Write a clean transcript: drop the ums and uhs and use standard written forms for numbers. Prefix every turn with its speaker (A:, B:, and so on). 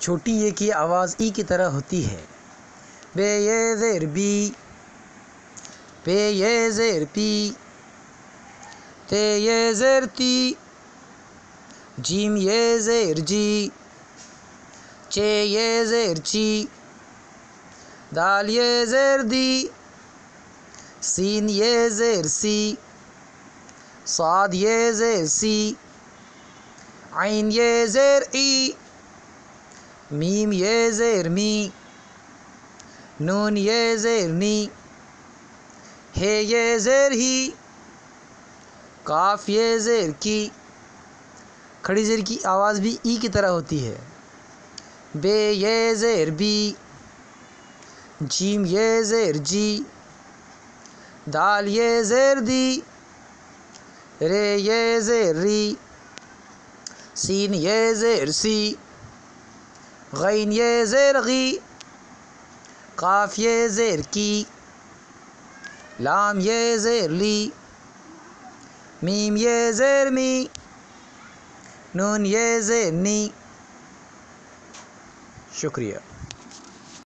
A: چھوٹی یہ کی آواز ای کی طرح ہوتی ہے۔ بے یہ زیر بی، پے یہ زیر پی، تے یہ زیر تی، جیم یہ زیر جی، چے یہ زیر چی، دال یہ زیر دی، سین یہ زیر سی، صاد یہ زیر سی، عین یہ زیر ای، میم یہ زیر می، نون یہ زیر نی، ہے یہ زیر ہی، کاف یہ زیر کی۔ کھڑی زیر کی آواز بھی ای کی طرح ہوتی ہے۔ بے یہ زیر بی، جیم یہ زیر جی، دال یہ زیر دی، رے یہ زیر ری، سین یہ زیر سی، غین یہ زیر غی، قاف یہ زیر کی، لام یہ زیر لی، میم یہ زیر می، نون یہ زیر نی۔ شکریہ۔